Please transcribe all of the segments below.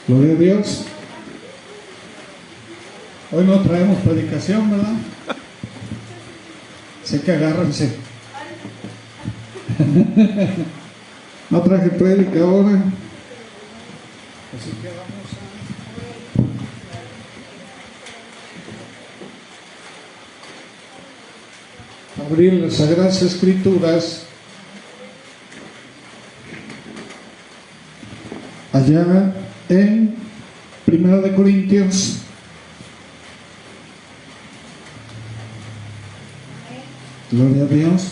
Gloria a Dios. Hoy no traemos predicación, ¿verdad? Sé que agárrense. No traje predica ahora. Así que vamos a abrir las Sagradas Escrituras allá en 1 Corintios. Gloria a Dios.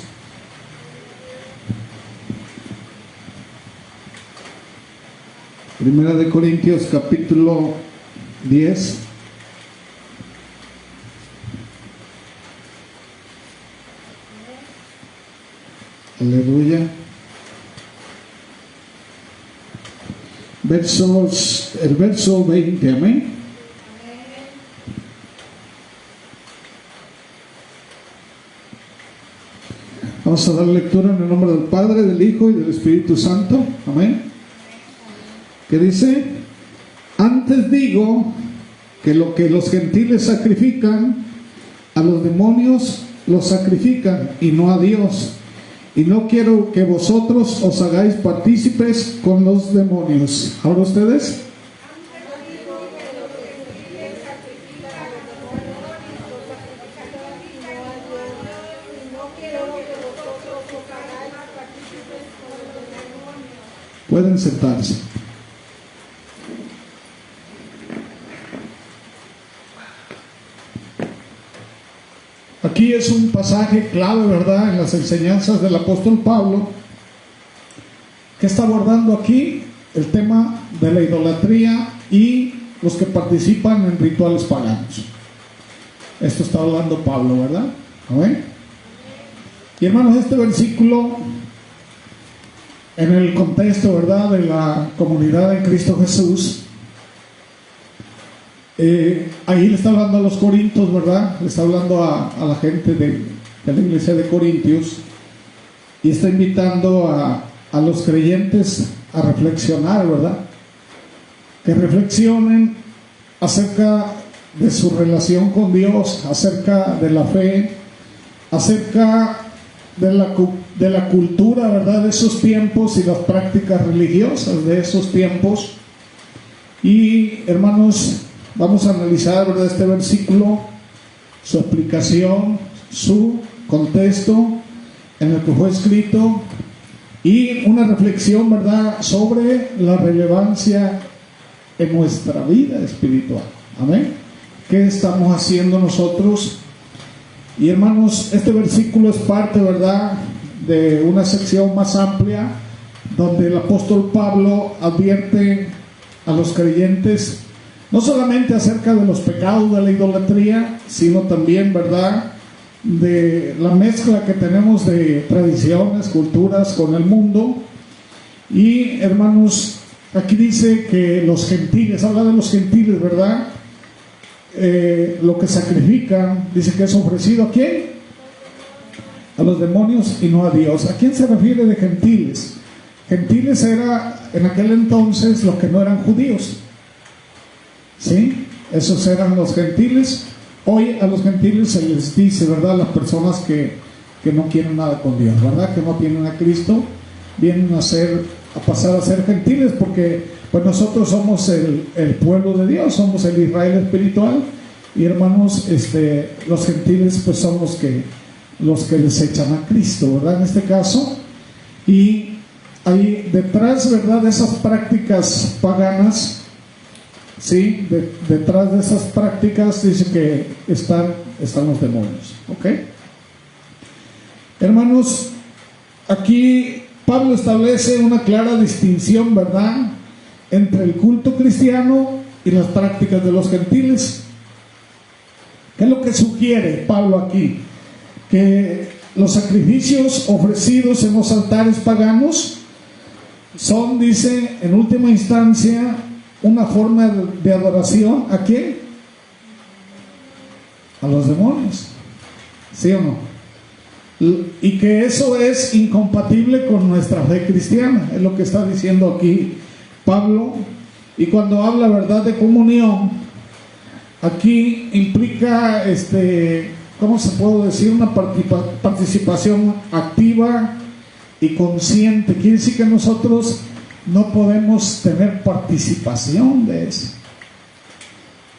Primera de Corintios capítulo 10. Aleluya. El verso 20, amén. Vamos a dar lectura en el nombre del Padre, del Hijo y del Espíritu Santo, amén. ¿Qué dice? Antes digo que lo que los gentiles sacrifican, a los demonios los sacrifican y no a Dios. Y no quiero que vosotros os hagáis partícipes con los demonios. ¿Ahora ustedes? Pueden sentarse. Aquí es un pasaje clave, ¿verdad?, en las enseñanzas del apóstol Pablo, que está abordando aquí el tema de la idolatría y los que participan en rituales paganos. Esto está hablando Pablo, ¿verdad? ¿Amén? Y hermanos, este versículo, en el contexto, ¿verdad?, de la comunidad en Cristo Jesús, ahí le está hablando a los corintios, ¿verdad? Le está hablando a la gente de la iglesia de Corintios, y está invitando a los creyentes a reflexionar, ¿verdad? Que reflexionen acerca de su relación con Dios, acerca de la fe, acerca de la cultura, ¿verdad?, de esos tiempos y las prácticas religiosas de esos tiempos. Y hermanos, vamos a analizar, ¿verdad?, este versículo, su explicación, su contexto en el que fue escrito, y una reflexión, ¿verdad?, sobre la relevancia en nuestra vida espiritual. Amén. ¿Qué estamos haciendo nosotros? Y hermanos, este versículo es parte, ¿verdad?, de una sección más amplia, donde el apóstol Pablo advierte a los creyentes no solamente acerca de los pecados de la idolatría, sino también, ¿verdad?, de la mezcla que tenemos de tradiciones, culturas con el mundo. Y hermanos, aquí dice que los gentiles, habla de los gentiles, ¿verdad?, lo que sacrifican, dice que es ofrecido ¿a quién? A los demonios y no a Dios. ¿A quién se refiere de gentiles? Gentiles era en aquel entonces los que no eran judíos, ¿sí? Esos eran los gentiles. Hoy a los gentiles se les dice, ¿verdad?, las personas que no quieren nada con Dios, ¿verdad?, que no tienen a Cristo, vienen a pasar a ser gentiles, porque pues nosotros somos el pueblo de Dios, somos el Israel espiritual, y hermanos, los gentiles pues son los que desechan a Cristo, ¿verdad?, en este caso. Y ahí detrás, ¿verdad?, de esas prácticas paganas, sí, detrás de esas prácticas dice que están los demonios, ¿ok? Hermanos, aquí Pablo establece una clara distinción, ¿verdad?, entre el culto cristiano y las prácticas de los gentiles. ¿Qué es lo que sugiere Pablo aquí? Que los sacrificios ofrecidos en los altares paganos son, dice, en última instancia, una forma de adoración ¿a quién? A los demonios, ¿sí o no? Y que eso es incompatible con nuestra fe cristiana, es lo que está diciendo aquí Pablo. Y cuando habla, ¿verdad?, de comunión, aquí implica, ¿cómo se puede decir? Una participación activa y consciente. Quiere decir que nosotros no podemos tener participación de eso.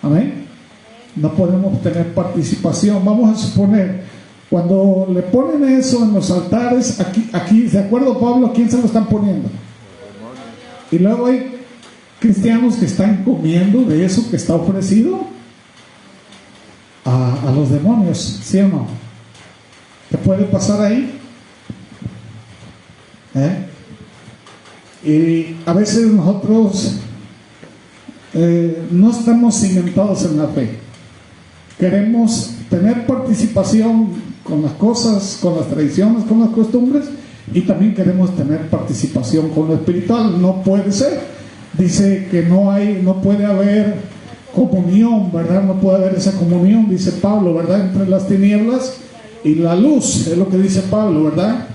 Amén. No podemos tener participación. Vamos a suponer, cuando le ponen eso en los altares, aquí, de acuerdo a Pablo, ¿a quién se lo están poniendo? Y luego hay cristianos que están comiendo de eso que está ofrecido a los demonios, ¿sí o no? ¿Qué puede pasar ahí? Y a veces nosotros no estamos cimentados en la fe. Queremos tener participación con las cosas, con las tradiciones, con las costumbres, y también queremos tener participación con lo espiritual. No puede ser. Dice que no puede haber comunión, ¿verdad? No puede haber esa comunión, dice Pablo, ¿verdad?, entre las tinieblas y la luz, es lo que dice Pablo, ¿verdad?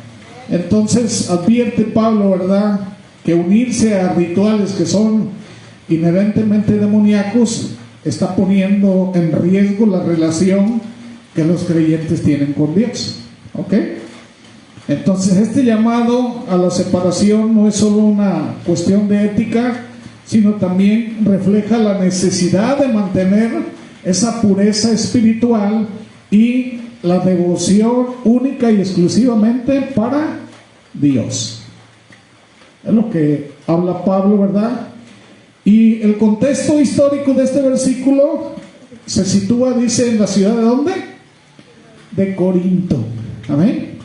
Entonces advierte Pablo, ¿verdad?, que unirse a rituales que son inherentemente demoníacos está poniendo en riesgo la relación que los creyentes tienen con Dios. ¿Ok? Entonces este llamado a la separación no es solo una cuestión de ética, sino también refleja la necesidad de mantener esa pureza espiritual y la devoción única y exclusivamente para Dios. Es lo que habla Pablo, ¿verdad? Y el contexto histórico de este versículo se sitúa, dice, en la ciudad ¿de dónde? De Corinto. Amén.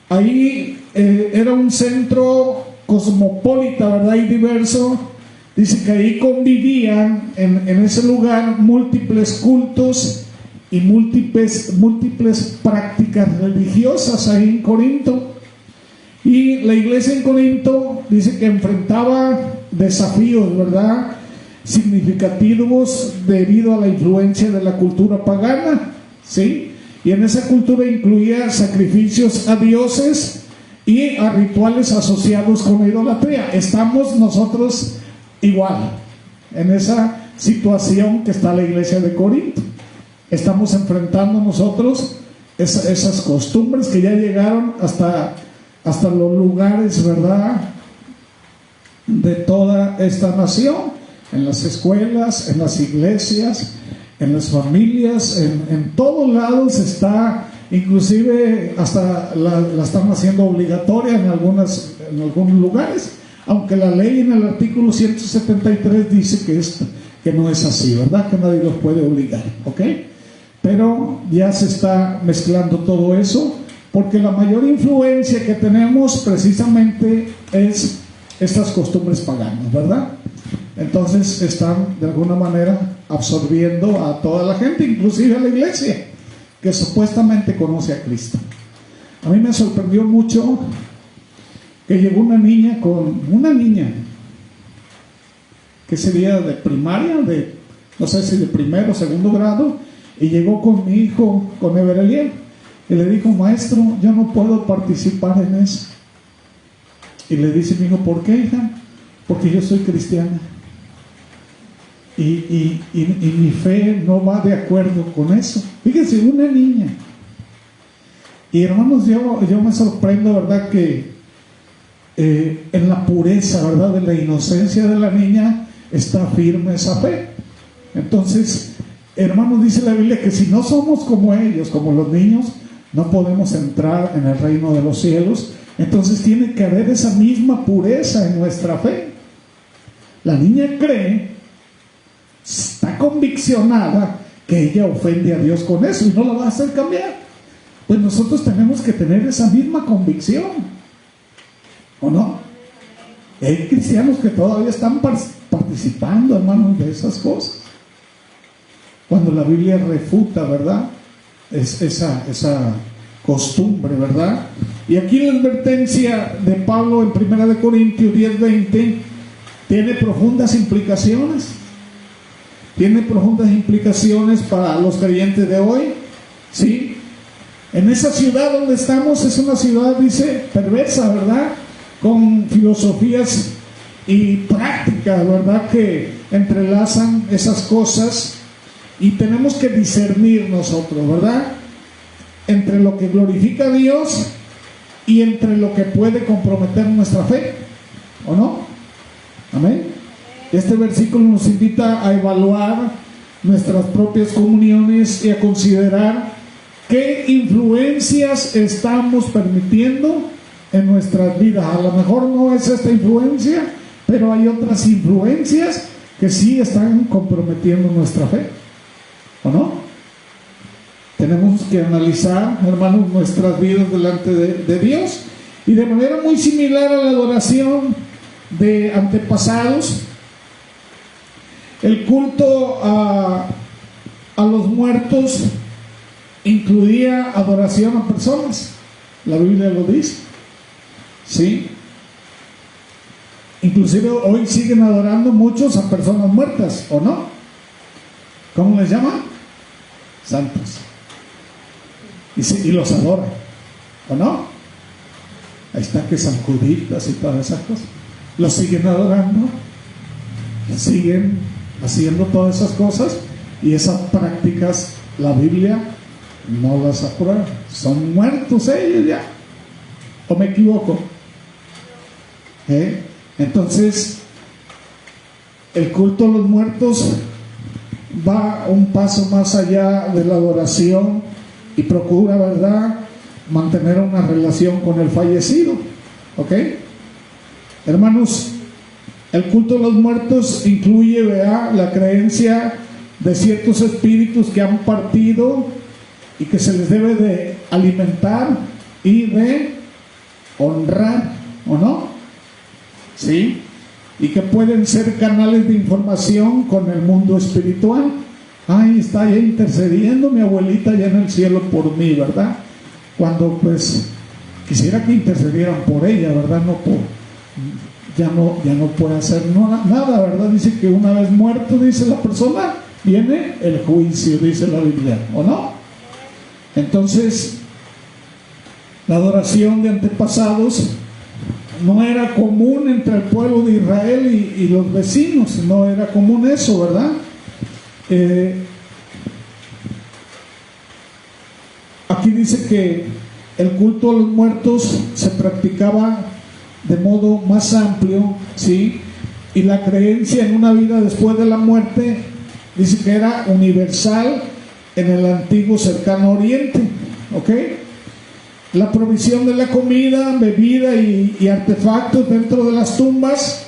Ahí era un centro cosmopolita, ¿verdad? Y diverso. Dice que ahí convivían en ese lugar múltiples cultos y múltiples prácticas religiosas ahí en Corinto. Y la iglesia en Corinto dice que enfrentaba desafíos, ¿verdad?, significativos debido a la influencia de la cultura pagana, ¿sí? Y en esa cultura incluía sacrificios a dioses y a rituales asociados con la idolatría. Estamos nosotros igual en esa situación que está la iglesia de Corinto. Estamos enfrentando nosotros esas costumbres que ya llegaron hasta los lugares, ¿verdad?, de toda esta nación, en las escuelas, en las iglesias, en las familias, en todos lados está, inclusive hasta la están haciendo obligatoria en algunos lugares, aunque la ley en el artículo 173 dice que no es así, ¿verdad?, que nadie los puede obligar, ¿ok? Pero ya se está mezclando todo eso, porque la mayor influencia que tenemos precisamente es estas costumbres paganas, ¿verdad? Entonces están de alguna manera absorbiendo a toda la gente, inclusive a la iglesia, que supuestamente conoce a Cristo. A mí me sorprendió mucho que llegó una niña que sería de primaria, no sé si de primero o segundo grado, y llegó con mi hijo, con Evereliel, y le dijo: maestro, yo no puedo participar en eso. Y le dice mi hijo: ¿por qué, hija? Porque yo soy cristiana y mi fe no va de acuerdo con eso. Fíjense, una niña. Y hermanos, yo me sorprendo, ¿verdad?, que en la pureza, ¿verdad?, de la inocencia de la niña está firme esa fe. Entonces, hermanos, dice la Biblia que si no somos como ellos, como los niños, no podemos entrar en el reino de los cielos. Entonces tiene que haber esa misma pureza en nuestra fe. La niña cree, está conviccionada que ella ofende a Dios con eso y no la va a hacer cambiar. Pues nosotros tenemos que tener esa misma convicción, ¿o no? Hay cristianos que todavía están participando, hermanos, de esas cosas, cuando la Biblia refuta, ¿verdad?, esa costumbre, ¿verdad? Y aquí la advertencia de Pablo en 1 Corintios 10:20 tiene profundas implicaciones. Tiene profundas implicaciones para los creyentes de hoy, ¿sí? En esa ciudad donde estamos es una ciudad, dice, perversa, ¿verdad?, con filosofías y prácticas, ¿verdad?, que entrelazan esas cosas, y tenemos que discernir nosotros, ¿verdad?, entre lo que glorifica a Dios y entre lo que puede comprometer nuestra fe, ¿o no? Amén. Este versículo nos invita a evaluar nuestras propias comuniones y a considerar qué influencias estamos permitiendo en nuestras vidas. A lo mejor no es esta influencia, pero hay otras influencias que sí están comprometiendo nuestra fe, ¿o no? Tenemos que analizar, hermanos, nuestras vidas delante de Dios, y de manera muy similar a la adoración de antepasados, el culto a los muertos incluía adoración a personas. La Biblia lo dice, ¿sí? Inclusive hoy siguen adorando muchos a personas muertas, ¿o no? ¿Cómo les llaman? Santos. Y los adoran, ¿o no? Ahí está que San Juditas y todas esas cosas. Los siguen adorando, siguen haciendo todas esas cosas, y esas prácticas la Biblia no las aprueba. Son muertos ellos ya, ¿o me equivoco? Entonces el culto a los muertos va un paso más allá de la adoración y procura, ¿verdad?, mantener una relación con el fallecido. ¿Ok? Hermanos, el culto a los muertos incluye, ¿verdad?, la creencia de ciertos espíritus que han partido y que se les debe de alimentar y de honrar, ¿o no? ¿Sí? Y que pueden ser canales de información con el mundo espiritual. Ay, está ya intercediendo mi abuelita allá en el cielo por mí, ¿verdad? Cuando pues quisiera que intercedieran por ella, ¿verdad? No por... Ya no puede hacer nada, ¿verdad? Dice que una vez muerto, dice la persona, viene el juicio, dice la Biblia, ¿o no? Entonces, la adoración de antepasados no era común entre el pueblo de Israel y los vecinos, no era común eso, ¿verdad? Aquí dice que el culto a los muertos se practicaba de modo más amplio, ¿sí? Y la creencia en una vida después de la muerte dice que era universal en el antiguo cercano oriente. ¿Ok? La provisión de la comida, bebida y artefactos dentro de las tumbas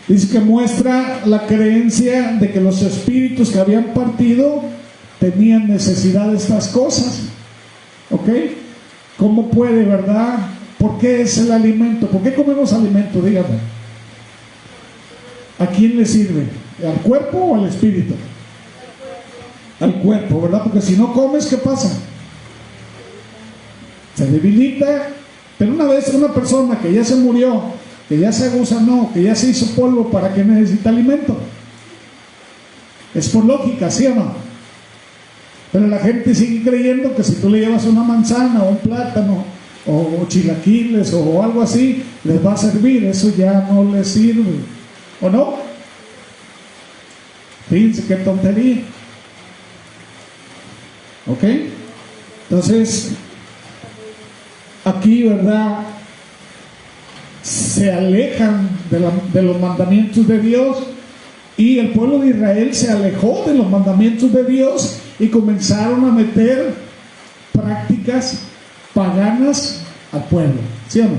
dice que muestra la creencia de que los espíritus que habían partido tenían necesidad de estas cosas. ¿Ok? ¿Cómo puede, verdad? ¿Por qué es el alimento? ¿Por qué comemos alimento? Dígame. ¿A quién le sirve? ¿Al cuerpo o al espíritu? Al cuerpo, ¿verdad? Porque si no comes, ¿qué pasa? Se debilita. Pero una vez una persona que ya se murió, que ya se agusanó, que ya se hizo polvo, ¿para qué necesita alimento? Es por lógica, ¿sí o no? Pero la gente sigue creyendo que si tú le llevas una manzana o un plátano o chilaquiles o algo así, les va a servir. Eso ya no les sirve, ¿o no? Fíjense qué tontería. ¿Ok? Entonces aquí, ¿verdad?, se alejan de los mandamientos de Dios, y el pueblo de Israel se alejó de los mandamientos de Dios y comenzaron a meter prácticas paganas al pueblo, ¿sí o no?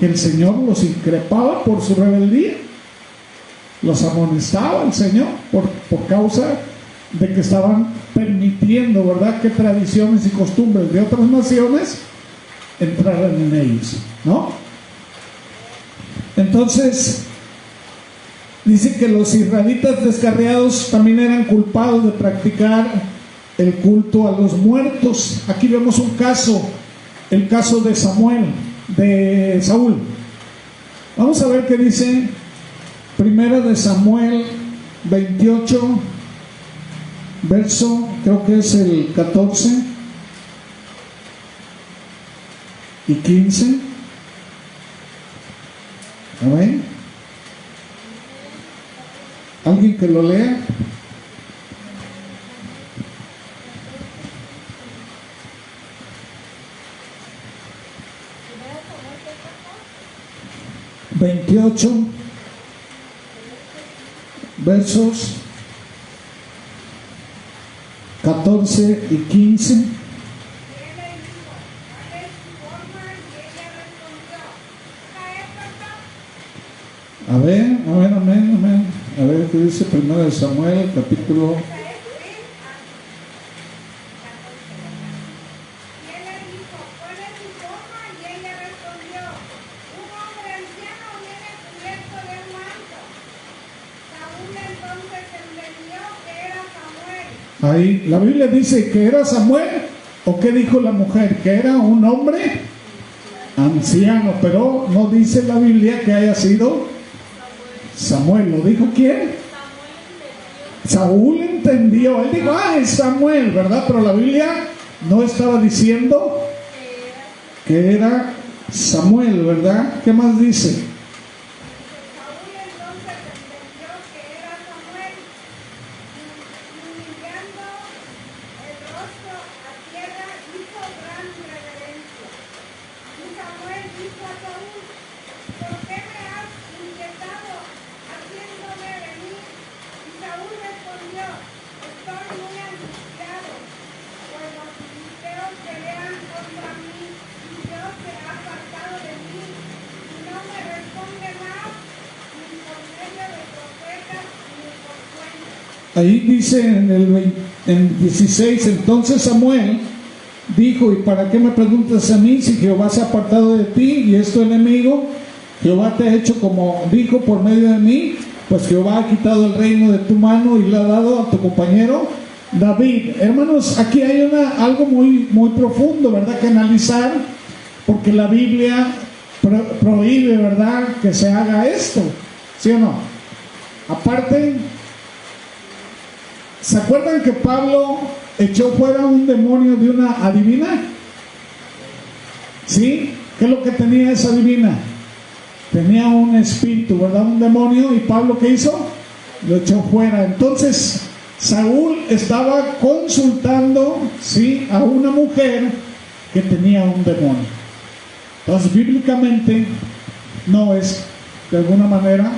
Que el Señor los increpaba por su rebeldía, los amonestaba el Señor por causa de que estaban permitiendo, ¿verdad?, que tradiciones y costumbres de otras naciones entraran en ellos, ¿no? Entonces dice que los israelitas descarriados también eran culpados de practicar el culto a los muertos. Aquí vemos un caso, el caso de Saúl. Vamos a ver qué dice Primera de Samuel 28, verso, creo que es el 14 y 15. ¿Amén? ¿Alguien que lo lea? ...28... versos 14 y 15. A ver, amén. A ver qué dice 1 Samuel, capítulo. Ahí, la Biblia dice que era Samuel, o qué dijo la mujer, que era un hombre anciano, pero no dice la Biblia que haya sido Samuel. ¿Lo dijo quién? Saúl entendió. Él dijo, es Samuel, ¿verdad? Pero la Biblia no estaba diciendo que era Samuel, ¿verdad? ¿Qué más dice? Ahí dice en 16, entonces Samuel dijo, ¿y para qué me preguntas a mí si Jehová se ha apartado de ti y es tu enemigo? Jehová te ha hecho como dijo por medio de mí, pues Jehová ha quitado el reino de tu mano y le ha dado a tu compañero David. Hermanos, aquí hay algo muy, muy profundo, ¿verdad?, que analizar, porque la Biblia prohíbe, ¿verdad?, que se haga esto, ¿sí o no? Aparte, ¿se acuerdan que Pablo echó fuera un demonio de una adivina? ¿Sí? ¿Qué es lo que tenía esa adivina? Tenía un espíritu, ¿verdad? Un demonio. ¿Y Pablo qué hizo? Lo echó fuera. Entonces, Saúl estaba consultando, ¿sí?, a una mujer que tenía un demonio. Entonces, bíblicamente, no es de alguna manera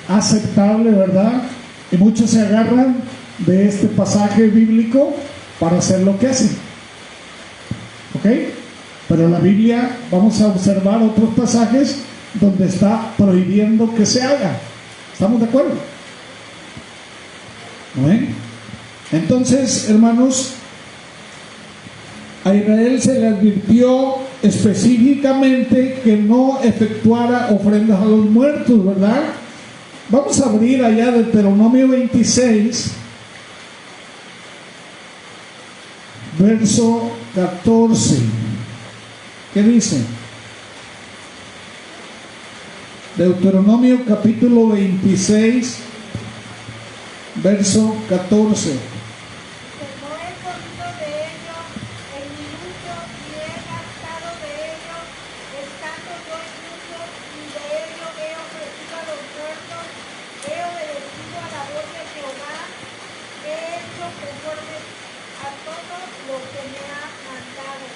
aceptable, ¿verdad? Y muchos se agarran de este pasaje bíblico para hacer lo que hacen. ¿Ok? Pero la Biblia, vamos a observar otros pasajes donde está prohibiendo que se haga. ¿Estamos de acuerdo? ¿Amén? Entonces, hermanos, a Israel se le advirtió específicamente que no efectuara ofrendas a los muertos, ¿verdad? Vamos a abrir allá Deuteronomio 26, verso 14. ¿Qué dice? Deuteronomio capítulo 26, verso 14.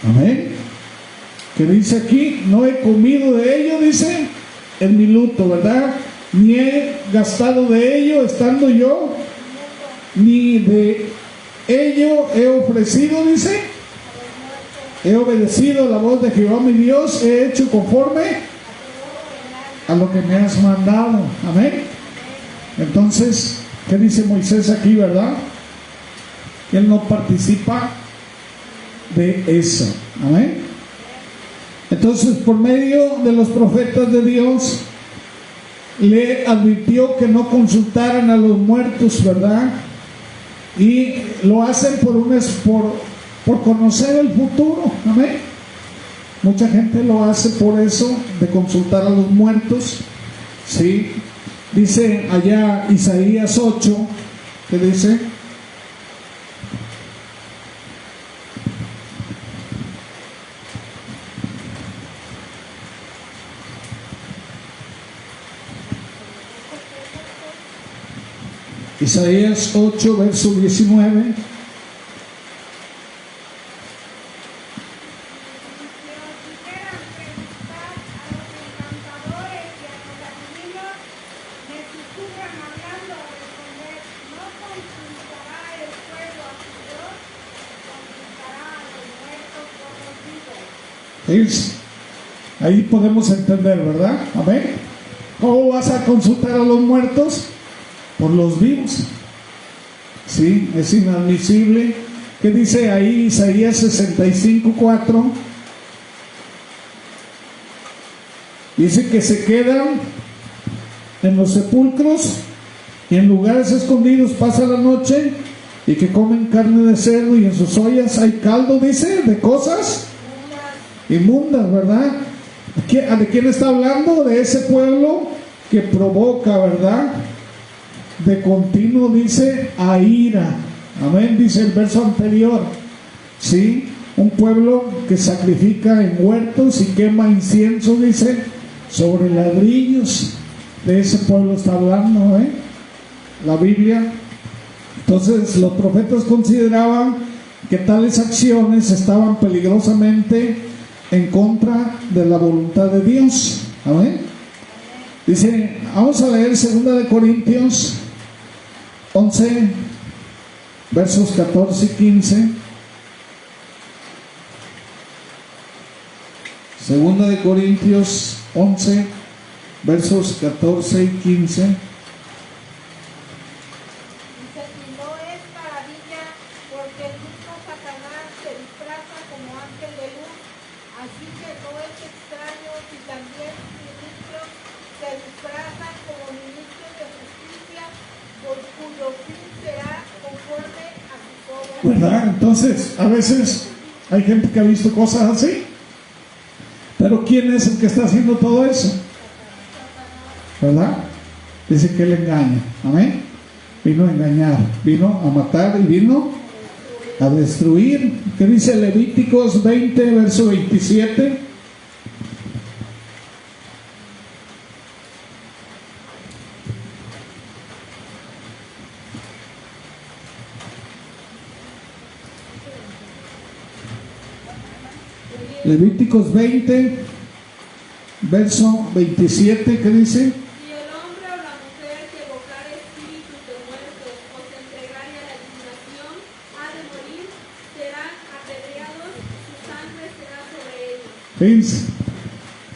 Amén. Que dice aquí, no he comido de ello, dice, en mi luto, ¿verdad? Ni he gastado de ello estando yo, ni de ello he ofrecido, dice. He obedecido la voz de Jehová mi Dios, he hecho conforme a lo que me has mandado. Amén. Entonces, ¿qué dice Moisés aquí, verdad? Él no participa de eso. Amén. Entonces, por medio de los profetas de Dios, le advirtió que no consultaran a los muertos, ¿verdad? Y lo hacen por conocer el futuro. Amén. Mucha gente lo hace por eso, de consultar a los muertos. ¿Sí? Dice allá Isaías 8, que dice: Isaías 8, verso 19. Ahí podemos entender, ¿verdad? Amén. ¿Cómo vas a consultar a los muertos? Por los vivos. Sí, es inadmisible. ¿Qué dice ahí Isaías 65:4? Dice que se quedan en los sepulcros y en lugares escondidos pasa la noche, y que comen carne de cerdo, y en sus ollas hay caldo, dice, de cosas inmundas, ¿verdad? ¿De quién está hablando? De ese pueblo que provoca, ¿verdad? De continuo, dice, a ira. Amén, dice el verso anterior. Sí, un pueblo que sacrifica en huertos y quema incienso, dice, sobre ladrillos. De ese pueblo está hablando, la Biblia. Entonces los profetas consideraban que tales acciones estaban peligrosamente en contra de la voluntad de Dios. Amén. Dice, vamos a leer 2 de Corintios 11, versos 14 y 15. 2 de Corintios 11, versos 14 y 15. ¿Verdad? Entonces, a veces hay gente que ha visto cosas así, pero ¿quién es el que está haciendo todo eso? ¿Verdad? Dice que él engaña. Amén. Vino a engañar, vino a matar y vino a destruir. ¿Qué dice Levíticos 20, verso 27? Levíticos 20, verso 27, ¿qué dice? Si el hombre o la mujer que evocar espíritus de muertos o se entregare a la adivinación ha de morir, serán apedreados, su sangre será sobre ellos. Fíjense,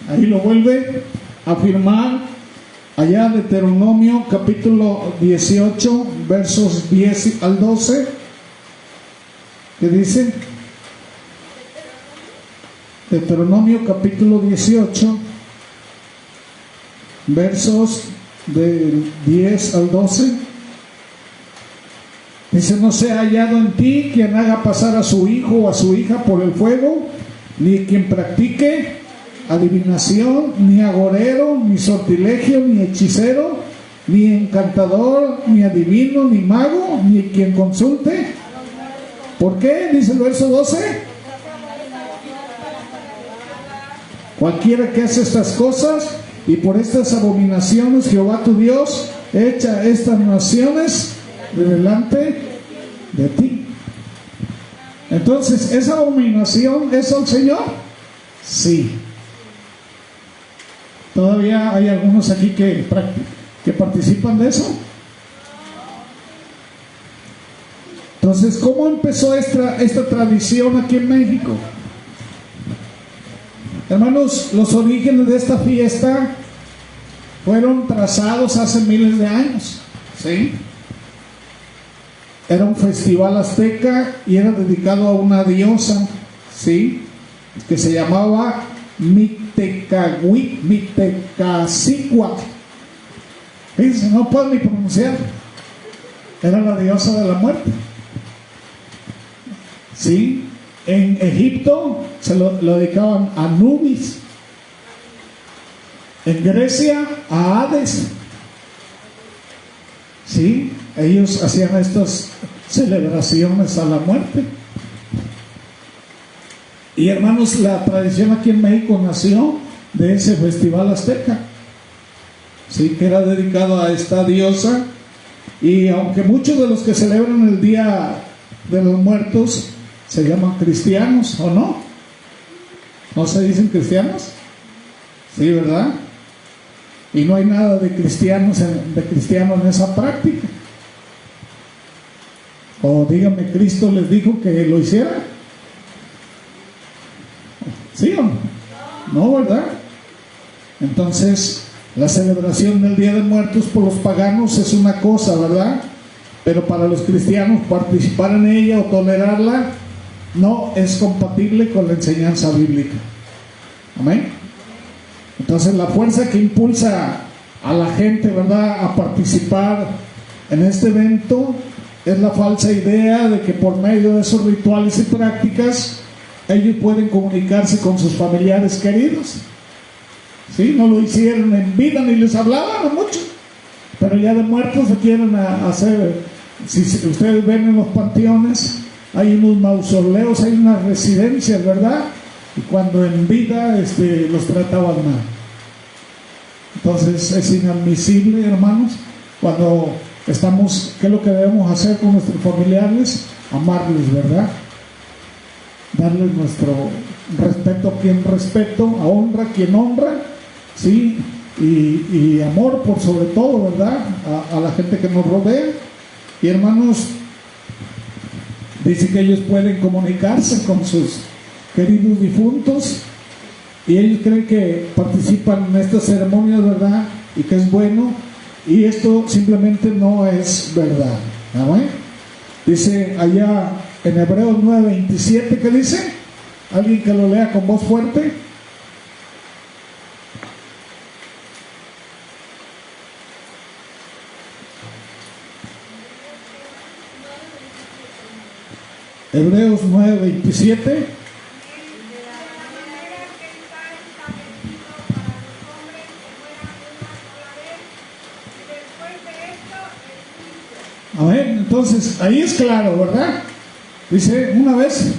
ahí lo vuelve a afirmar allá Deuteronomio capítulo 18, versos 10 al 12, ¿qué dice? Deuteronomio capítulo 18, versos del 10 al 12. Dice: no sea hallado en ti quien haga pasar a su hijo o a su hija por el fuego, ni quien practique adivinación, ni agorero, ni sortilegio, ni hechicero, ni encantador, ni adivino, ni mago, ni quien consulte. ¿Por qué? Dice el verso 12. Cualquiera que hace estas cosas, y por estas abominaciones Jehová tu Dios echa estas naciones de delante de ti. Entonces, ¿esa abominación es al Señor? Sí. ¿Todavía hay algunos aquí que participan de eso? Entonces, ¿cómo empezó esta tradición aquí en México? Hermanos, los orígenes de esta fiesta fueron trazados hace miles de años, ¿sí? Era un festival azteca y era dedicado a una diosa, ¿sí? Que se llamaba Mictecacihuatl. Fíjense, no puedo ni pronunciar. Era la diosa de la muerte, ¿sí? En Egipto se lo dedicaban a Anubis. En Grecia a Hades. ¿Sí? Ellos hacían estas celebraciones a la muerte. Y hermanos, la tradición aquí en México nació de ese festival azteca, ¿sí? Que era dedicado a esta diosa Y aunque muchos de los que celebran el Día de los Muertos se llaman cristianos, ¿o no? ¿No se dicen cristianos? Sí, ¿verdad? Y no hay nada de cristiano en esa práctica. O dígame, ¿Cristo les dijo que lo hiciera? ¿Sí o no? No, ¿verdad? Entonces, la celebración del Día de Muertos por los paganos es una cosa, ¿verdad? Pero para los cristianos participar en ella o tolerarla no es compatible con la enseñanza bíblica. Amén. Entonces, la fuerza que impulsa a la gente, ¿verdad?, a participar en este evento es la falsa idea de que por medio de esos rituales y prácticas ellos pueden comunicarse con sus familiares queridos. ¿Sí? No lo hicieron en vida ni les hablaban mucho, pero ya de muertos se quieren hacer. Si ustedes ven en los panteones, hay unos mausoleos, hay unas residencias, ¿verdad? Y cuando en vida los trataban mal. Entonces es inadmisible, hermanos, cuando estamos, ¿qué es lo que debemos hacer con nuestros familiares? Amarles, ¿verdad? Darles nuestro respeto a quien respeto, a honra a quien honra, ¿sí? Y amor por sobre todo, ¿verdad? A la gente que nos rodea. Y hermanos, dice que ellos pueden comunicarse con sus queridos difuntos y ellos creen que participan en estas ceremonias, ¿verdad? Y que es bueno, y esto simplemente no es verdad. ¿Amén? Dice allá en Hebreos 9:27, ¿qué dice? Alguien que lo lea con voz fuerte. Hebreos 9:27. A ver, entonces ahí es claro, ¿verdad? Dice una vez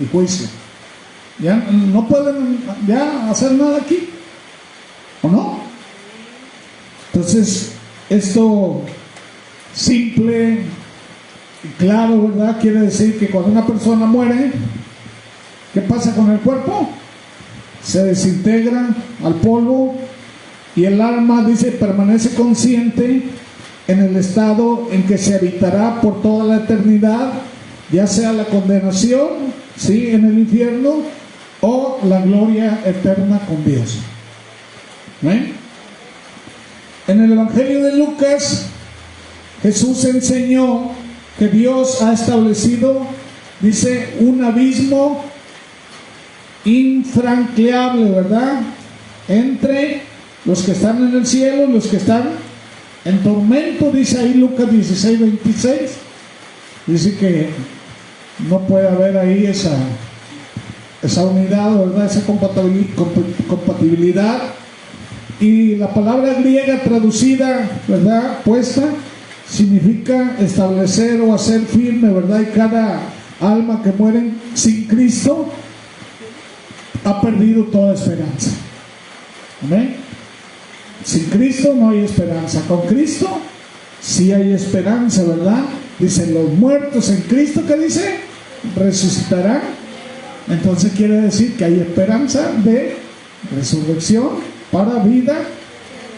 y juicio. Ya no pueden ya hacer nada aquí, ¿o no? Entonces esto simple y claro, ¿verdad? Quiere decir que cuando una persona muere, ¿qué pasa con el cuerpo? Se desintegra al polvo y el alma, dice, permanece consciente en el estado en que se habitará por toda la eternidad, ya sea la condenación, ¿sí?, en el infierno, o la gloria eterna con Dios. ¿Eh? En el Evangelio de Lucas, Jesús enseñó que Dios ha establecido, dice, un abismo infranqueable, ¿verdad?, entre los que están en el cielo y los que están en tormento. Dice ahí Lucas 16:26, dice que no puede haber ahí esa unidad, ¿verdad?, esa compatibilidad. Y la palabra griega traducida, ¿verdad?, puesta, significa establecer o hacer firme, ¿verdad? Y cada alma que muere sin Cristo ha perdido toda esperanza. ¿Amén? Sin Cristo no hay esperanza. Con Cristo sí hay esperanza, ¿verdad? Dice, los muertos en Cristo, ¿qué dice? Resucitarán. Entonces quiere decir que hay esperanza de resurrección para vida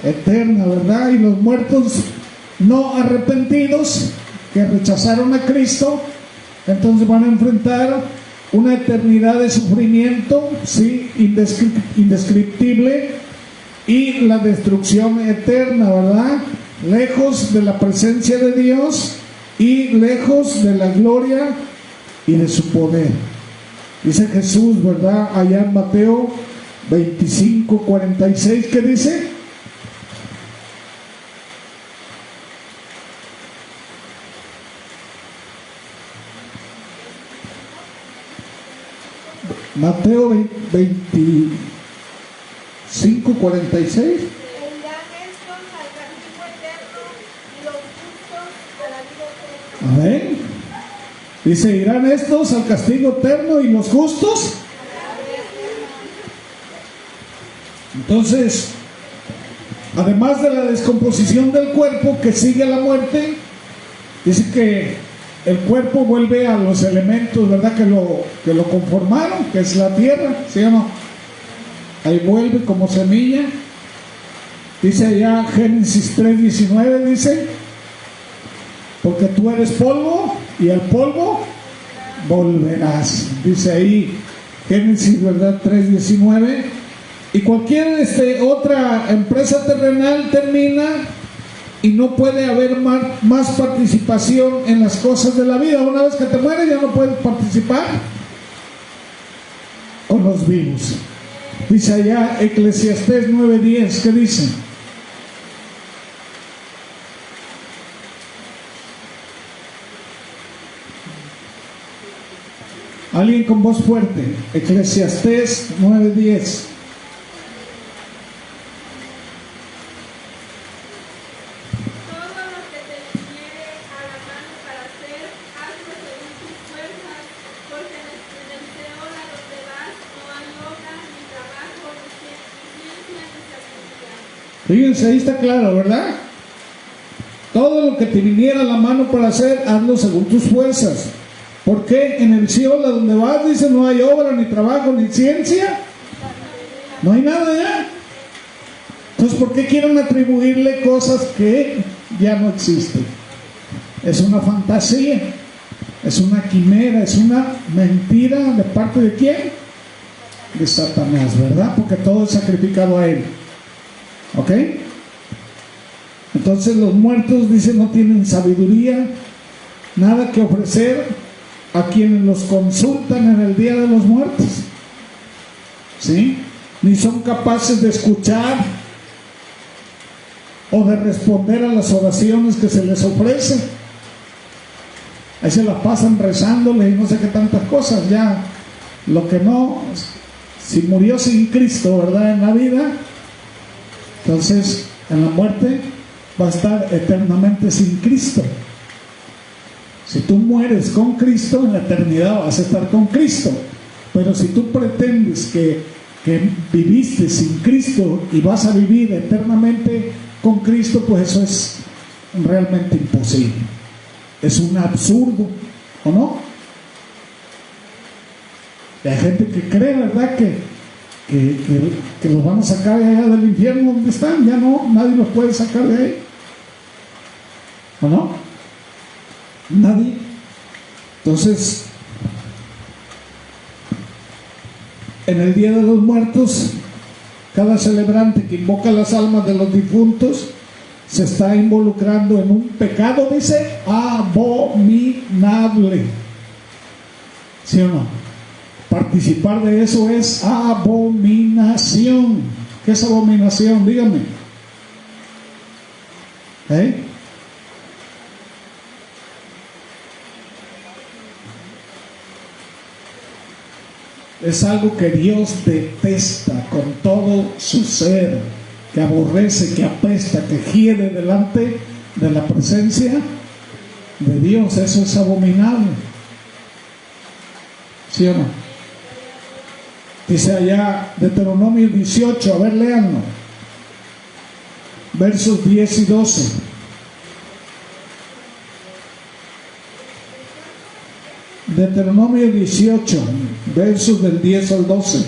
eterna, ¿verdad? Y los muertos no arrepentidos, que rechazaron a Cristo, entonces van a enfrentar una eternidad de sufrimiento, ¿sí?, indescriptible, y la destrucción eterna, ¿verdad?, lejos de la presencia de Dios y lejos de la gloria y de su poder. Dice Jesús, ¿verdad?, allá en Mateo 25:46, ¿qué dice? Mateo 25:46. Amén. Dice, irán estos al castigo eterno y los justos. Entonces, además de la descomposición del cuerpo que sigue a la muerte, Dice que el cuerpo vuelve a los elementos, ¿verdad? Que lo conformaron, que es la tierra, ¿sí o no? Ahí vuelve como semilla. Dice allá Génesis 3:19, dice, porque tú eres polvo y al polvo volverás. Dice ahí Génesis, ¿verdad? 3:19. Y cualquier otra empresa terrenal termina y no puede haber más participación en las cosas de la vida. Una vez que te mueres ya no puedes participar con los vivos. Dice allá Eclesiastés 9:10, ¿qué dice? Alguien con voz fuerte. Eclesiastés 9:10. Fíjense, ahí está claro, ¿verdad? Todo lo que te viniera a la mano para hacer, hazlo según tus fuerzas. Porque en el cielo a donde vas, dice, no hay obra, ni trabajo, ni ciencia. No hay nada ya. Entonces, ¿por qué quieren atribuirle cosas que ya no existen? Es una fantasía, es una quimera, es una mentira. ¿De parte de quién? De Satanás, ¿verdad? Porque todo es sacrificado a él. ¿Ok? Entonces los muertos, dicen, no tienen sabiduría, nada que ofrecer a quienes los consultan en el día de los muertos, ¿sí? Ni son capaces de escuchar o de responder a las oraciones que se les ofrecen. Ahí se la pasan rezándole y no sé qué tantas cosas. Ya lo que no, si murió sin Cristo, ¿verdad? En la vida, entonces en la muerte va a estar eternamente sin Cristo. Si tú mueres con Cristo, en la eternidad vas a estar con Cristo. Pero si tú pretendes que viviste sin Cristo y vas a vivir eternamente con Cristo, pues eso es realmente imposible. Es un absurdo, ¿o no? Y hay gente que cree, ¿verdad?, que los van a sacar de allá del infierno donde están. Ya no, nadie los puede sacar de ahí, ¿o no? Nadie. Entonces, en el Día de los Muertos, cada celebrante que invoca las almas de los difuntos se está involucrando en un pecado, dice, abominable. ¿Sí o no? Participar de eso es abominación. ¿Qué es abominación? Dígame. Es algo que Dios detesta con todo su ser, que aborrece, que apesta, que hiede delante de la presencia de Dios. Eso es abominable. ¿Sí o no? Dice allá Deuteronomio 18, a ver, léanlo, versos 10 y 12. Deuteronomio 18, versos del 10 al 12.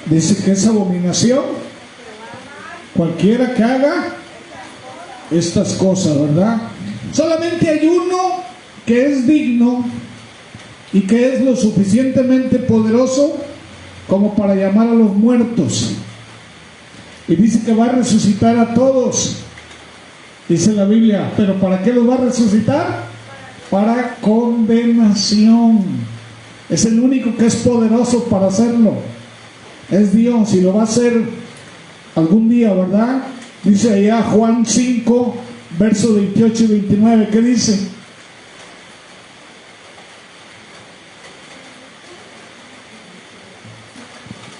Dice que es abominación cualquiera que haga estas cosas, ¿verdad? Solamente hay uno que es digno y que es lo suficientemente poderoso como para llamar a los muertos. Y dice que va a resucitar a todos. Dice la Biblia, ¿pero para qué los va a resucitar? Para condenación. Es el único que es poderoso para hacerlo. Es Dios y lo va a hacer algún día, ¿verdad? Dice allá Juan 5, versos 28 y 29, ¿qué dice?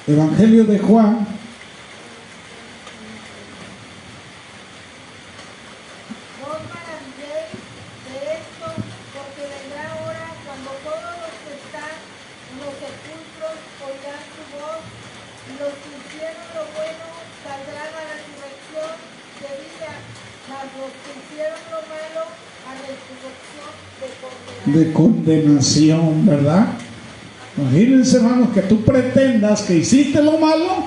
Evangelio de Juan, No os maravilléis de esto, porque vendrá hora cuando todos los que están en los sepulcros oirán su voz, y los que hicieron lo bueno saldrán a la resurrección de vida, mas los que hicieron lo malo a resurrección de condenación. de condenación, ¿verdad? Imagínense, hermanos, que tú pretendas que hiciste lo malo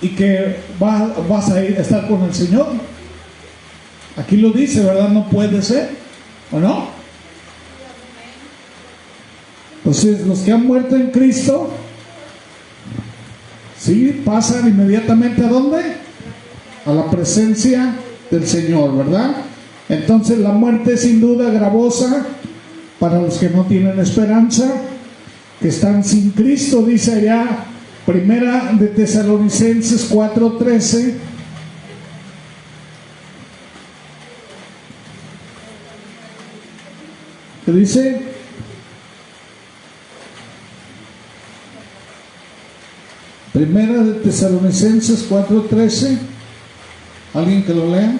y que vas a estar con el Señor. Aquí lo dice, ¿verdad? No puede ser, ¿o no? Entonces, los que han muerto en Cristo, sí, pasan inmediatamente ¿a dónde? A la presencia del Señor, ¿verdad? Entonces, la muerte es sin duda gravosa para los que no tienen esperanza, que están sin Cristo. Dice allá, Primera de Tesalonicenses 4:13. ¿Qué dice? Primera de Tesalonicenses 4:13. ¿Alguien que lo lea?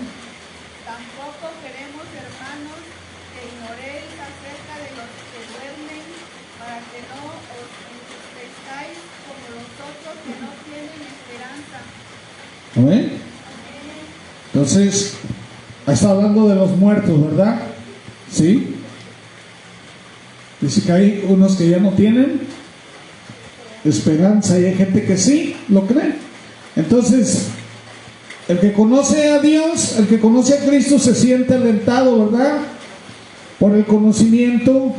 Tampoco queremos, hermanos, que ignoréis acerca de los que duermen, para que no os entristezcáis como los otros que no tienen esperanza. ¿Amén? Entonces, está hablando de los muertos, ¿verdad? ¿Sí? Dice que hay unos que ya no tienen esperanza y hay gente que sí lo cree. Entonces, el que conoce a Dios, el que conoce a Cristo, se siente alentado, ¿verdad? Por el conocimiento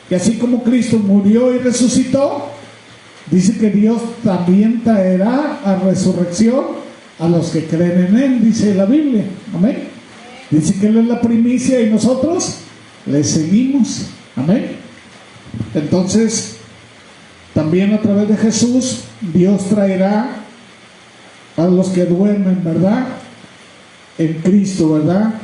que así como Cristo murió y resucitó, dice que Dios también traerá a resurrección a los que creen en Él, dice la Biblia. Amén. Dice que Él es la primicia y nosotros le seguimos. Amén. Entonces, también a través de Jesús, Dios traerá a los que duermen, ¿verdad? En Cristo, ¿verdad?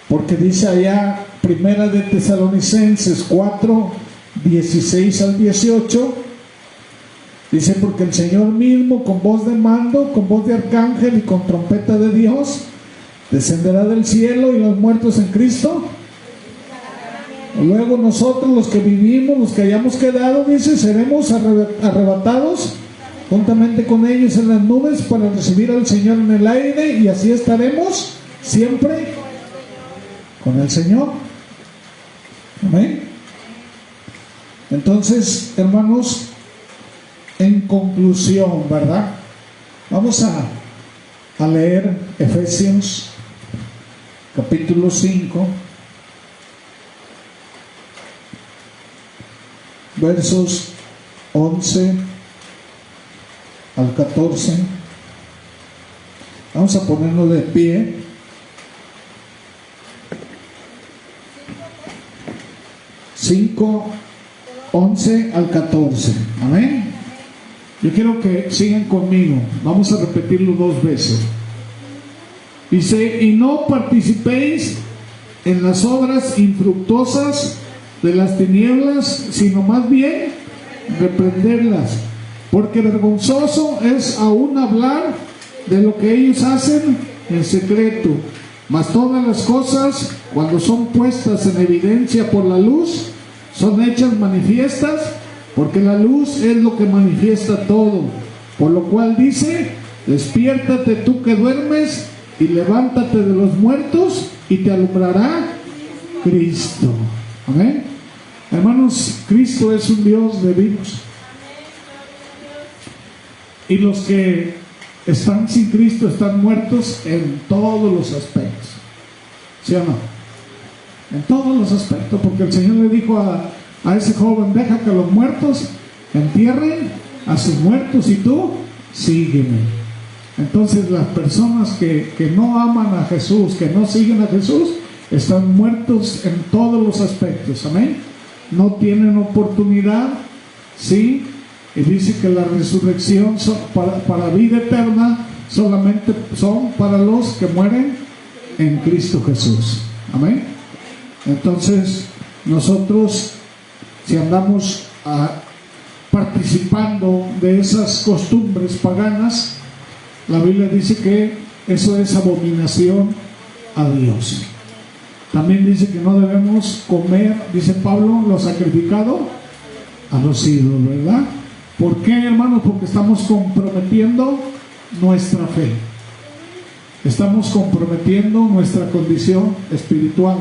Porque dice allá, Primera de Tesalonicenses 4:16 al 18, dice: porque el Señor mismo, con voz de mando, con voz de arcángel y con trompeta de Dios, descenderá del cielo, y los muertos en Cristo. Luego nosotros, los que vivimos, los que hayamos quedado, dice, seremos arrebatados juntamente con ellos en las nubes para recibir al Señor en el aire, y así estaremos siempre con el Señor. Amén. Entonces, hermanos, en conclusión, ¿verdad? Vamos a leer Efesios capítulo 5, versos 11 al 14. Vamos a ponernos de pie. 5, 11 al 14. Amén. Yo quiero que sigan conmigo. Vamos a repetirlo 2 veces. Dice: y no participéis en las obras infructuosas de las tinieblas, sino más bien reprenderlas, porque vergonzoso es aún hablar de lo que ellos hacen en secreto. Mas todas las cosas, cuando son puestas en evidencia por la luz, son hechas manifiestas, porque la luz es lo que manifiesta todo. Por lo cual dice: despiértate tú que duermes, y levántate de los muertos, y te alumbrará Cristo. Amén. Hermanos, Cristo es un Dios de vivos. Y los que están sin Cristo están muertos en todos los aspectos. ¿Sí o no? En todos los aspectos, porque el Señor le dijo a ese joven: deja que los muertos entierren a sus muertos y tú sígueme. Entonces, las personas que no aman a Jesús, que no siguen a Jesús, están muertos en todos los aspectos. Amén. No tienen oportunidad, ¿sí? Y dice que la resurrección para vida eterna solamente son para los que mueren en Cristo Jesús. Amén. Entonces, nosotros, si andamos participando de esas costumbres paganas, la Biblia dice que eso es abominación a Dios. También dice que no debemos comer, dice Pablo, lo sacrificado a los ídolos, ¿verdad? ¿Por qué, hermanos? Porque estamos comprometiendo nuestra fe. Estamos comprometiendo nuestra condición espiritual.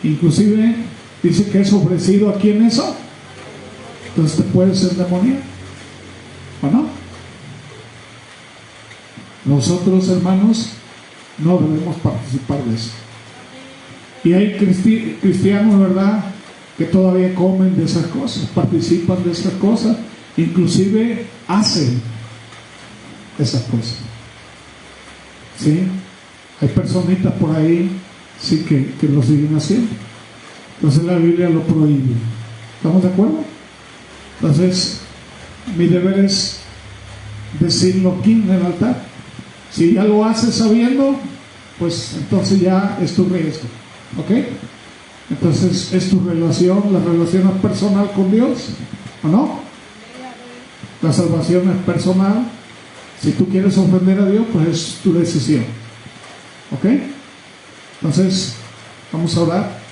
Inclusive dice que es ofrecido aquí en eso. Entonces te puedes endemoniar, ¿o no? Nosotros, hermanos, no debemos participar de eso. Y hay cristianos, ¿verdad?, que todavía comen de esas cosas, participan de esas cosas, inclusive hacen esas cosas. ¿Sí? Hay personitas por ahí, sí, que lo siguen haciendo. Entonces la Biblia lo prohíbe. ¿Estamos de acuerdo? Entonces, mi deber es decirlo aquí en el altar. Si ya lo haces sabiendo, pues entonces ya es tu riesgo. ¿Ok? Entonces es tu relación, la relación es personal con Dios, ¿o no? La salvación es personal. Si tú quieres ofender a Dios, pues es tu decisión. ¿Ok? Entonces, vamos a orar.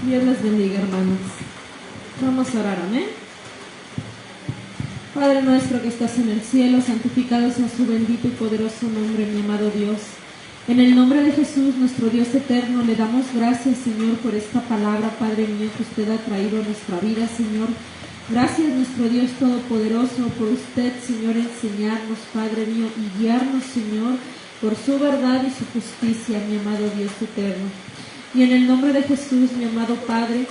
Dios les bendiga, hermanos. Vamos a orar, amén. Padre nuestro que estás en el cielo, santificado sea su bendito y poderoso nombre, mi amado Dios. En el nombre de Jesús, nuestro Dios eterno, le damos gracias, Señor, por esta palabra, Padre mío, que usted ha traído a nuestra vida, Señor. Gracias, nuestro Dios todopoderoso, por usted, Señor, enseñarnos, Padre mío, y guiarnos, Señor, por su verdad y su justicia, mi amado Dios eterno. Y en el nombre de Jesús, mi amado Padre,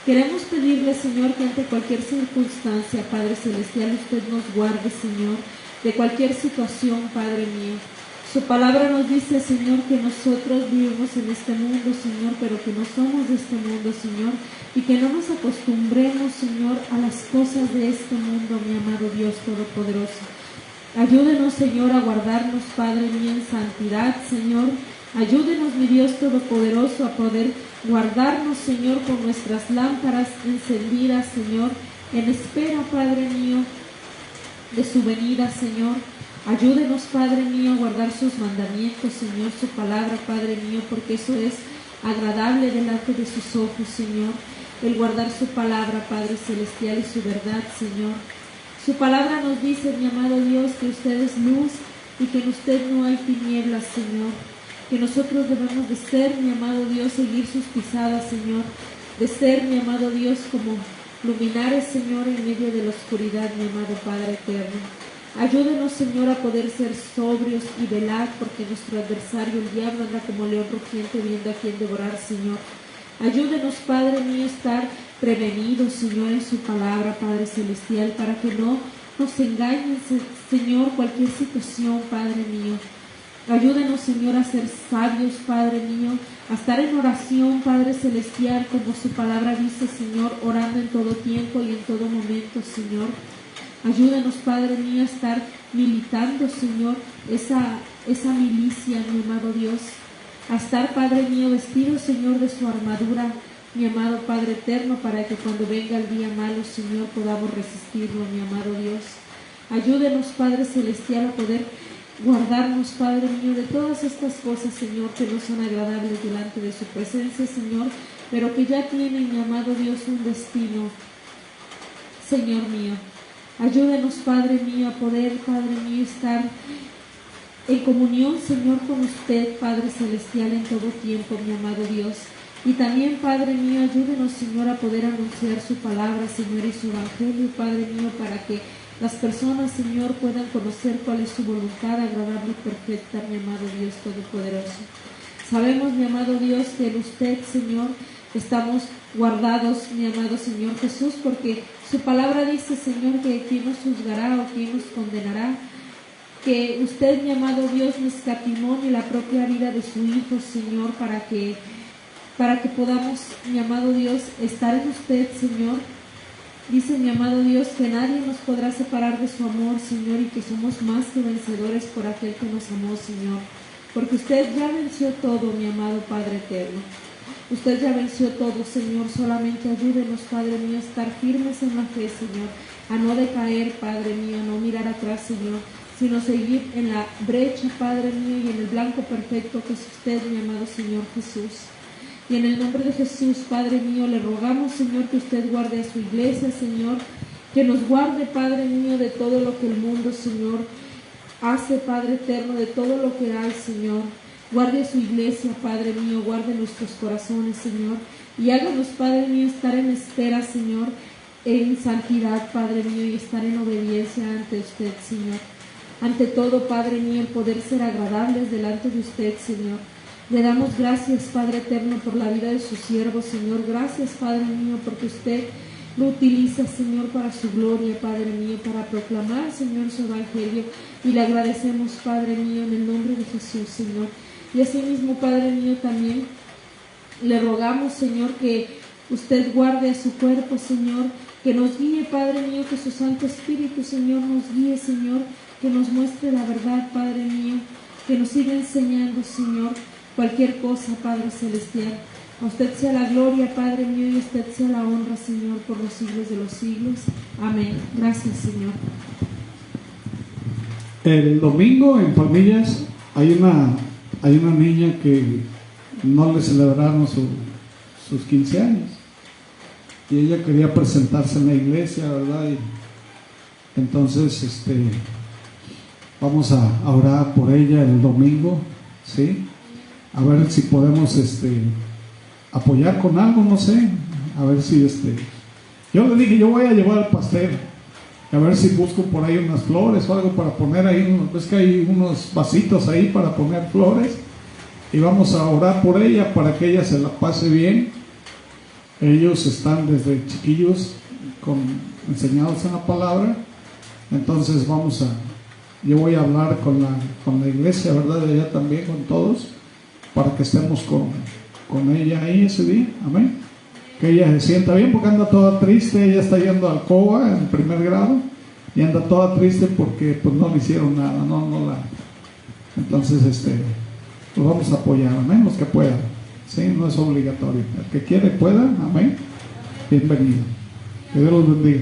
queremos pedirle, Señor, que ante cualquier circunstancia, Padre Celestial, usted nos guarde, Señor, de cualquier situación, Padre mío. Su palabra nos dice, Señor, que nosotros vivimos en este mundo, Señor, pero que no somos de este mundo, Señor, y que no nos acostumbremos, Señor, a las cosas de este mundo, mi amado Dios Todopoderoso. Ayúdenos, Señor, a guardarnos, Padre mío, en santidad, Señor. Ayúdenos, mi Dios Todopoderoso, a poder guardarnos, Señor, con nuestras lámparas encendidas, Señor, en espera, Padre mío, de su venida, Señor. Ayúdenos, Padre mío, a guardar sus mandamientos, Señor, su palabra, Padre mío, porque eso es agradable delante de sus ojos, Señor. El guardar su palabra, Padre Celestial, y su verdad, Señor. Su palabra nos dice, mi amado Dios, que usted es luz y que en usted no hay tinieblas, Señor. Que nosotros debemos de ser, mi amado Dios, seguir sus pisadas, Señor. De ser, mi amado Dios, como luminares, Señor, en medio de la oscuridad, mi amado Padre eterno. Ayúdenos, Señor, a poder ser sobrios y velar, porque nuestro adversario, el diablo, anda como león rugiente viendo a quien devorar, Señor. Ayúdenos, Padre mío, a estar prevenidos, Señor, en su palabra, Padre Celestial, para que no nos engañen, Señor, cualquier situación, Padre mío. Ayúdenos, Señor, a ser sabios, Padre mío, a estar en oración, Padre Celestial, como su palabra dice, Señor, orando en todo tiempo y en todo momento, Señor. Ayúdenos, Padre mío, a estar militando, Señor, esa milicia, mi amado Dios. A estar, Padre mío, vestido, Señor, de su armadura, mi amado Padre eterno, para que cuando venga el día malo, Señor, podamos resistirlo, mi amado Dios. Ayúdenos, Padre Celestial, a poder guardarnos, Padre mío, de todas estas cosas, Señor, que no son agradables delante de su presencia, Señor, pero que ya tienen, mi amado Dios, un destino, Señor mío. Ayúdenos, Padre mío, a poder, Padre mío, estar en comunión, Señor, con usted, Padre Celestial, en todo tiempo, mi amado Dios. Y también, Padre mío, ayúdenos, Señor, a poder anunciar su palabra, Señor, y su evangelio, Padre mío, para que las personas, Señor, puedan conocer cuál es su voluntad agradable y perfecta, mi amado Dios Todopoderoso. Sabemos, mi amado Dios, que en usted, Señor, estamos guardados, mi amado Señor Jesús, porque su palabra dice, Señor, que quién nos juzgará o quién nos condenará, que usted, mi amado Dios, nos escatimó ni la propia vida de su Hijo, Señor, para que podamos, mi amado Dios, estar en usted, Señor, Dice mi amado Dios que nadie nos podrá separar de su amor, Señor, y que somos más que vencedores por aquel que nos amó, Señor. Porque usted ya venció todo, mi amado Padre eterno. Usted ya venció todo, Señor. Solamente ayúdenos, Padre mío, a estar firmes en la fe, Señor. A no decaer, Padre mío, a no mirar atrás, Señor, sino seguir en la brecha, Padre mío, y en el blanco perfecto que es usted, mi amado Señor Jesús. Y en el nombre de Jesús, Padre mío, le rogamos, Señor, que usted guarde a su iglesia, Señor, que nos guarde, Padre mío, de todo lo que el mundo, Señor, hace, Padre eterno, de todo lo que hay, Señor. Guarde a su iglesia, Padre mío, guarde nuestros corazones, Señor, y háganos, Padre mío, estar en espera, Señor, en santidad, Padre mío, y estar en obediencia ante usted, Señor. Ante todo, Padre mío, el poder ser agradables delante de usted, Señor. Le damos gracias, Padre eterno, por la vida de su siervo, Señor. Gracias, Padre mío, porque usted lo utiliza, Señor, para su gloria, Padre mío, para proclamar, Señor, su evangelio. Y le agradecemos, Padre mío, en el nombre de Jesús, Señor. Y asimismo, Padre mío, también le rogamos, Señor, que usted guarde a su cuerpo, Señor, que nos guíe, Padre mío, que su Santo Espíritu, Señor, nos guíe, Señor, que nos muestre la verdad, Padre mío, que nos siga enseñando, Señor, cualquier cosa, Padre celestial. A usted sea la gloria, Padre mío, y a usted sea la honra, Señor, por los siglos de los siglos. Amén. Gracias, Señor. El domingo en Palmillas hay una niña que no le celebraron sus 15 años y ella quería presentarse en la iglesia, ¿verdad? Y entonces vamos a orar por ella el domingo, ¿sí? A ver si podemos apoyar con algo, no sé, a ver si yo le dije, yo voy a llevar el pastel, a ver si busco por ahí unas flores o algo para poner ahí, es que hay unos vasitos ahí para poner flores, y vamos a orar por ella para que ella se la pase bien. Ellos están desde chiquillos enseñados en la palabra, entonces yo voy a hablar con la iglesia, ¿verdad? De allá también, con todos, para que estemos con ella ahí ese día, amén. Que ella se sienta bien, porque anda toda triste. Ella está yendo al COA en primer grado y anda toda triste porque pues no le hicieron nada, entonces pues vamos a apoyar, amén, los que puedan, sí, no es obligatorio, el que quiere pueda, amén, bienvenido, que Dios los bendiga.